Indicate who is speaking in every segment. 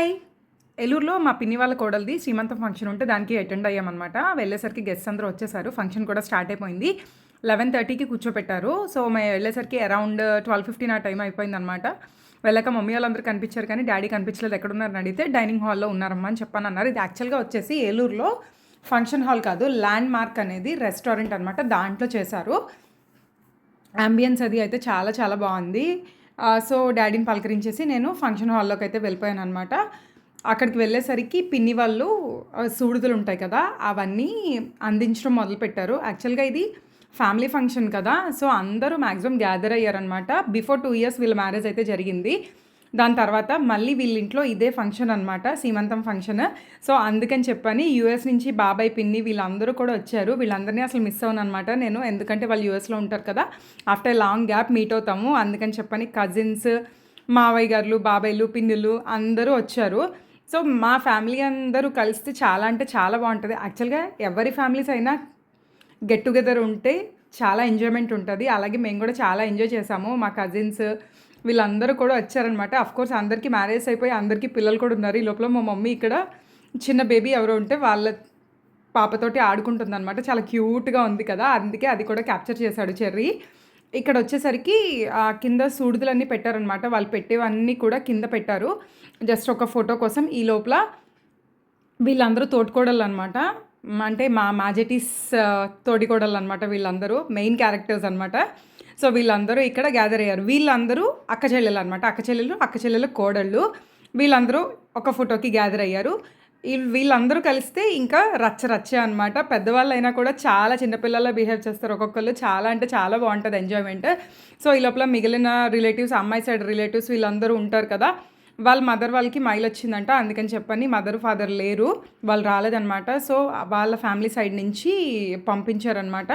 Speaker 1: Hi! ఏలూరులో మా పిన్ని వాళ్ళ కోడలిది శ్రీమంతం ఫంక్షన్ ఉంటే దానికి అటెండ్ అయ్యామనమాట. వెళ్ళేసరికి గెస్ట్స్ అందరూ వచ్చేసారు. ఫంక్షన్ కూడా స్టార్ట్ అయిపోయింది. 11:30కి కూర్చోపెట్టారు. సో, మేము వెళ్ళేసరికి అరౌండ్ 12:15 ఆ టైం అయిపోయిందనమాట. వెళ్ళాక మమ్మీ వాళ్ళందరూ కనిపించారు కానీ డ్యాడీ కనిపించలేదు. ఎక్కడున్నారని అడిగితే డైనింగ్ హాల్‌లో ఉన్నారమ్మా అని చెప్పానన్నారు. ఇది యాక్చువల్‌గా వచ్చేసి ఏలూరులో ఫంక్షన్ హాల్ కాదు, ల్యాండ్ మార్క్ అనేది రెస్టారెంట్ అనమాట. దాంట్లో చేశారు. యాంబియన్స్ అది అయితే చాలా చాలా బాగుంది. సో, డ్యాడీని పలకరించేసి నేను ఫంక్షన్ హాల్లోకి అయితే వెళ్ళిపోయానమాట. అక్కడికి వెళ్ళేసరికి పిన్ని వాళ్ళు సూడిదలు ఉంటాయి కదా, అవన్నీ అందించడం మొదలుపెట్టారు. యాక్చువల్‌గా ఇది ఫ్యామిలీ ఫంక్షన్ కదా, సో అందరూ మ్యాక్సిమం గ్యాదర్ అయ్యారనమాట. బిఫోర్ 2 ఇయర్స్ వీళ్ళ మ్యారేజ్ అయితే జరిగింది. దాని తర్వాత మళ్ళీ వీళ్ళింట్లో ఇదే ఫంక్షన్ అనమాట, సీమంతం ఫంక్షన్. సో అందుకని చెప్పని యూఎస్ నుంచి బాబాయ్, పిన్ని వీళ్ళందరూ కూడా వచ్చారు. వీళ్ళందరినీ అసలు మిస్ అవ్వను అనమాట నేను, ఎందుకంటే వాళ్ళు యూఎస్లో ఉంటారు కదా, ఆఫ్టర్ లాంగ్ గ్యాప్ మీట్ అవుతాము. అందుకని చెప్పని కజిన్స్, మావయ్య గారులు, బాబాయ్లు, పిన్నులు అందరూ వచ్చారు. సో మా ఫ్యామిలీ అందరూ కలిస్తే చాలా అంటే చాలా బాగుంటుంది. యాక్చువల్గా ఎవరి ఫ్యామిలీస్ అయినా గెట్ టుగెదర్ ఉంటే చాలా ఎంజాయ్మెంట్ ఉంటుంది. అలాగే మేము కూడా చాలా ఎంజాయ్ చేసాము. మా కజిన్స్ వీళ్ళందరూ కూడా వచ్చారనమాట. అఫ్కోర్స్ అందరికీ మ్యారేజ్ అయిపోయి అందరికీ పిల్లలు కూడా ఉన్నారు. ఈ లోపల మా మమ్మీ ఇక్కడ చిన్న బేబీ ఎవరో ఉంటే వాళ్ళ పాపతోటి ఆడుకుంటుంది అనమాట. చాలా క్యూట్గా ఉంది కదా, అందుకే అది కూడా క్యాప్చర్ చేశాడు చెర్రీ. ఇక్కడ వచ్చేసరికి కింద సూడిదలన్నీ పెట్టారనమాట. వాళ్ళు పెట్టేవన్నీ కూడా కింద పెట్టారు జస్ట్ ఒక ఫోటో కోసం. ఈ లోపల వీళ్ళందరూ తోటికోడళ్ళు అనమాట, అంటే మా మాజెటీస్ తోటికోడళ్ళు అనమాట. వీళ్ళందరూ మెయిన్ క్యారెక్టర్స్ అనమాట. సో వీళ్ళందరూ ఇక్కడ గ్యాదర్ అయ్యారు. వీళ్ళందరూ అక్క చెల్లెలు అనమాట, అక్క చెల్లెలు కోడళ్ళు. వీళ్ళందరూ ఒక ఫోటోకి గ్యాదర్ అయ్యారు. వీళ్ళందరూ కలిస్తే ఇంకా రచ్చ అనమాట. పెద్దవాళ్ళైనా కూడా చాలా చిన్నపిల్లల్లో బిహేవ్ చేస్తారు ఒక్కొక్కళ్ళు. చాలా అంటే చాలా బాగుంటుంది ఎంజాయ్మెంట్. సో ఈ లోపల మిగిలిన రిలేటివ్స్, అమ్మాయి సైడ్ రిలేటివ్స్ వీళ్ళందరూ ఉంటారు కదా, వాళ్ళ మదర్ వాళ్ళకి మైల్ వచ్చిందంట. అందుకని చెప్పని మదర్ ఫాదర్ లేరు, వాళ్ళు రాలేదనమాట. సో వాళ్ళ ఫ్యామిలీ సైడ్ నుంచి పంపించారనమాట.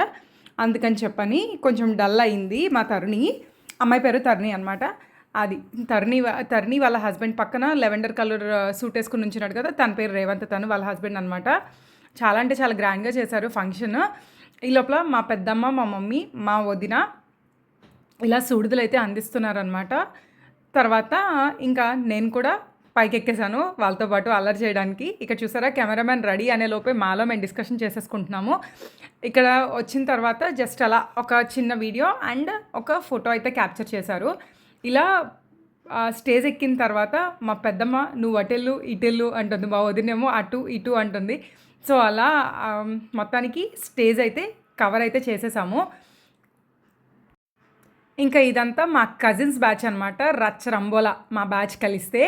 Speaker 1: అందుకని చెప్పని కొంచెం డల్ అయింది మా తరుణి. అమ్మాయి పేరు తరుణి అనమాట. అది తరుణి వాళ్ళ హస్బెండ్ పక్కన లెవెండర్ కలర్ సూట్ వేసుకుని ఉంచినాడు కదా, తన పేరు రేవంత్, తను వాళ్ళ హస్బెండ్ అనమాట. చాలా అంటే చాలా గ్రాండ్గా చేశారు ఫంక్షన్. ఈ లోపల మా పెద్దమ్మ, మా మమ్మీ, మా వదిన ఇలా సూడిదలు అయితే అందిస్తున్నారనమాట. తర్వాత ఇంకా నేను కూడా పైకి ఎక్కేసాను వాళ్ళతో పాటు అల్లరి చేయడానికి. ఇక్కడ చూసారా, కెమెరామెన్ రెడీ అనే లోపే మాలో మేము డిస్కషన్ చేసేసుకుంటున్నాము. ఇక్కడ వచ్చిన తర్వాత జస్ట్ అలా ఒక చిన్న వీడియో అండ్ ఒక ఫోటో అయితే క్యాప్చర్ చేశారు. ఇలా స్టేజ్ ఎక్కిన తర్వాత మా పెద్దమ్మ నువ్వు అటెళ్ళు ఇటెళ్ళు అంటుంది, మా వదినేమో అటు ఇటు అంటుంది. సో అలా మొత్తానికి స్టేజ్ అయితే కవర్ అయితే చేసేసాము. ఇంకా ఇదంతా మా కజిన్స్ బ్యాచ్ అనమాట, రంబోలా మా బ్యాచ్ కలిస్తే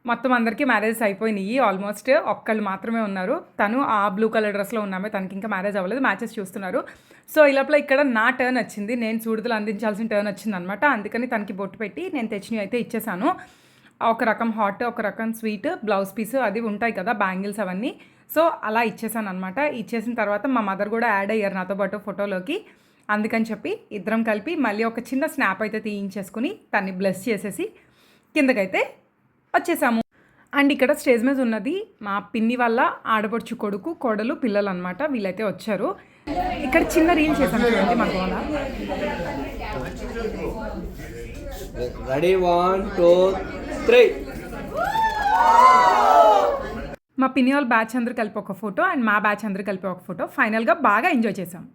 Speaker 1: మొత్తం అందరికీ మ్యారేజెస్ అయిపోయినాయి. ఆల్మోస్ట్ ఒక్కళ్ళు మాత్రమే ఉన్నారు. తను ఆ బ్లూ కలర్ డ్రెస్లో ఉన్నామే, తనకి ఇంకా మ్యారేజ్ అవ్వలేదు. మ్యాచెస్ చూస్తున్నారు. సో ఈ లోపల ఇక్కడ నా టర్న్ వచ్చింది, నేను సూడిదలు అందించాల్సిన టర్న్ వచ్చింది అనమాట. అందుకని తనకి బొట్టు పెట్టి నేను తెచ్చినవి అయితే ఇచ్చేసాను. ఒక రకం హాట్, ఒక రకం స్వీట్, బ్లౌజ్ పీస్ అది ఉంటాయి కదా, బ్యాంగిల్స్ అవన్నీ. సో అలా ఇచ్చేసాను అనమాట. ఇచ్చేసిన తర్వాత మా మదర్ కూడా యాడ్ అయ్యారు నాతో పాటు ఫోటోలోకి. అందుకని చెప్పి ఇద్దరం కలిపి మళ్ళీ ఒక చిన్న స్నాప్ అయితే తీయించేసుకుని తన్ని బ్లెస్ చేసేసి కిందకైతే వచ్చేసాము. అండ్ ఇక్కడ స్టేజ్ మీద ఉన్నది మా పిన్ని వాళ్ళ ఆడపడుచు కొడుకు, కోడలు, పిల్లలు అనమాట. వీళ్ళైతే వచ్చారు. ఇక్కడ చిన్న రీల్ చేశాను చూడండి మా గోల.
Speaker 2: రెడీ 1 2 3.
Speaker 1: మా పిన్ని వాళ్ళ బ్యాచ్ అందరూ కలిపి ఒక ఫోటో అండ్ మా బ్యాచ్ అందరూ కలిపి ఒక ఫోటో. ఫైనల్గా బాగా ఎంజాయ్ చేసాం.